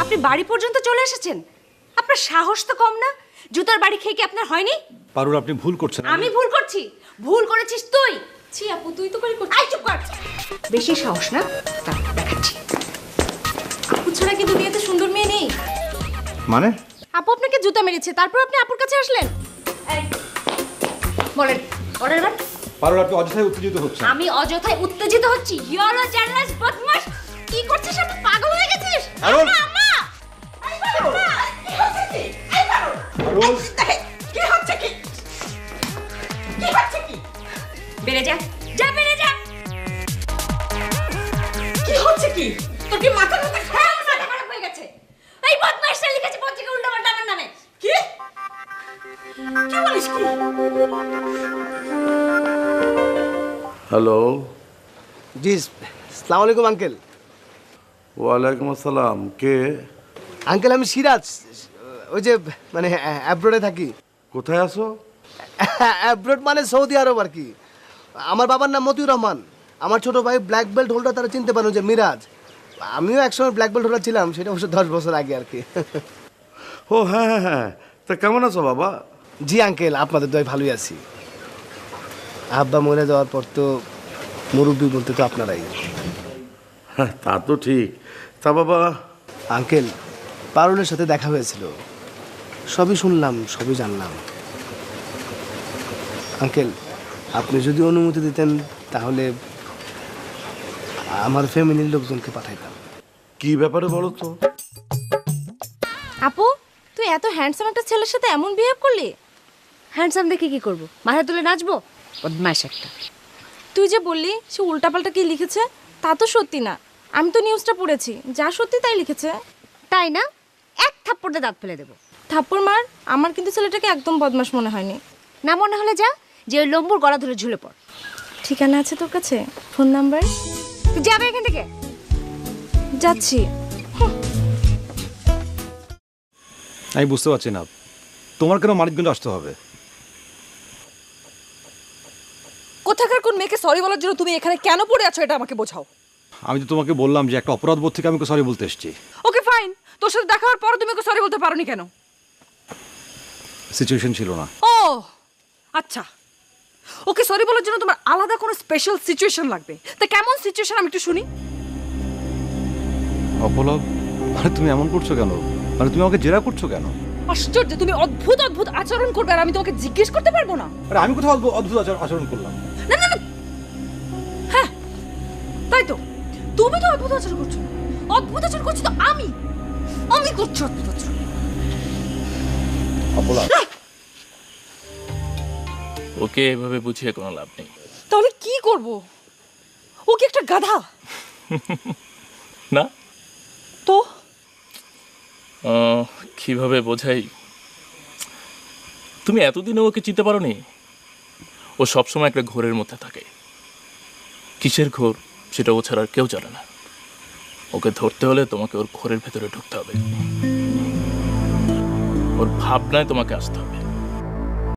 আপনি বাড়ি পর্যন্ত চলে এসেছেন? আপনার সাহস তো কম না? জুতার বাড়ি খেয়ে কি আপনার হয়নি? পারুল, আপনি ভুল করছেন। আমি ভুল করছি? ভুল করেছিস তুই। ছি আপু, তুই তো করে করছিস। আই চুপ কর। বেশি সাহস না? দাঁড়া, দেখাচ্ছি। আপু ছাড়া কি দুনিয়াতে সুন্দর মেয়ে নেই? মানে? আপু আপনাকে জুতা মেরেছে, তারপর আপনি আপুর কাছে আসলেন? বলেন, বলেন এবার। পারুল, আপনি অযথাই উত্তেজিত হচ্ছেন। আমি অযথাই উত্তেজিত হচ্ছি? ইউর আ জার্নালিস বদমাশ। কি করছিস আপনি? পাগল হয়ে গেছিস? পারুল! আম্মা, এই পারুল, কি হচ্ছে কি? এই পারুল, পারুল! কি হচ্ছে কি? কি হচ্ছে কি? বেরে যা, যা বেরে যা। কি হচ্ছে কি? তোর কি মাথার মধ্যে খারাপ হয়ে গেছে? এই বদমাশটা লিখেছে পত্রিকা উল্টাপাল্টা আমার নামে। কি? কি বলিস কি? হ্যালো, জি, আসসালামু আলাইকুম আঙ্কেল। ওয়ালাইকুম আসসালাম। কে? আঙ্কেল আমি সিরাজ, ওই যে মানে অ্যাব্রোডে থাকি। কোথায় আছো? অ্যাব্রোড মানে সৌদি আরব আর কি। আমার বাবার নাম মতিউর রহমান। আমার ছোট ভাই ব্ল্যাক বেল্ট হোল্ডার, তারা চিনতে পারেন, যে মিরাজ। আমিও একসময় ব্ল্যাক বেল্ট হোল্ডার ছিলাম, সেটা অবশ্য 10 বছর আগে আর কি। ও হ্যাঁ হ্যাঁ হ্যাঁ, তা কেমন আছো বাবা? জি আঙ্কেল, আপনাদের দয় ভালোই আছি। আব্বা মরে যাওয়ার পর তো মুরব্বী বলতে তো আপনারাই। হ্যাঁ, তা তো ঠিক। তা বাবা, আঙ্কেল, পারুলের সাথে দেখা হয়েছিল, সবই শুনলাম, সবই জানলাম। আঙ্কেল, আপনি যদি অনুমতি দিতেন তাহলে আমার ফ্যামিলির লোকজনকে পাঠাইতাম। কি ব্যাপারে বলো তো? আপু, তুই এত হ্যান্ডসাম একটা ছেলের সাথে এমন বিহেভ করলি? হ্যান্ডসাম দেখে কি করব? মাথা তুলে নাচবো? বদমাইশ একটা। তুই যে বললি সে উল্টাপাল্টা কি লিখেছে, তা তো সত্যি না। আমি তো নিউজটা পড়েছি, যা সত্যি তাই লিখেছে। তাই না? এক থাপ্পড়ে দাঁত ফেলে দেবো। থাপ্পড় মার, আমার কিন্তু ছেলেটাকে একদম বদমাশ মনে হয়নি। না মনে হলে যা, যে ওই লম্বুর গলা ধরে ঝুলে পড়। ঠিকানা আছে তোর কাছে? Phone number? তুই যাবে এখান থেকে। যাচ্ছি। আমি বুঝতে পারছি না, তোমার কেন মানিকগঞ্জ আসতে হবে? কোথাকার কোন মেয়েকে সরি বলার জন্য তুমি এখানে কেন পড়ে আছো, এটা আমাকে বোঝাও। আমি তো তোমাকে বললাম যে একটা অপরাধ বোধ থেকে আমি সরি বলতে এসেছি। ওকে ফাইন, তোর সাথে দেখা হওয়ার পর তুমি ওকে সরি বলতে পারোনি কেন? সিচুয়েশন ছিল না। ও আচ্ছা, ওকে সরি বলার জন্য তোমার আলাদা কোনো স্পেশাল সিচুয়েশন লাগবে। তা কেমন সিচুয়েশন আমি একটু শুনি। অপলব, মানে তুমি এমন করছো কেন? মানে তুমি আমাকে জেরা করছো কেন? আশ্চর্য, তুমি অদ্ভুত অদ্ভুত আচরণ করবে আর আমি তোমাকে জিজ্ঞেস করতে পারবো না? আরে আমি কোথাও অদ্ভুত আচরণ করলাম? না না না, হ্যাঁ তাই তো, তুমি তো অদ্ভুত আচরণ করছো। অদ্ভুত আচরণ করছি তো আমি করছি অদ্ভুত আচরণ। অপলব, ওকে এভাবে বুঝিয়ে কোনো লাভ নেই। তাহলে কি করব? ও কি একটা গাধা? না তো কিভাবে বোঝাই? তুমি এতদিনে ওকে চিনতে পারোনি? ও সবসময় একটা ঘোরের মধ্যে থাকে। কিসের ঘোর সেটা ও ছাড়া আর কেউ জানে না। ওকে ধরতে হলে তোমাকে ওর ঘোরের ভেতরে ঢুকতে হবে, ওর ভাবনায় তোমাকে আসতে হবে।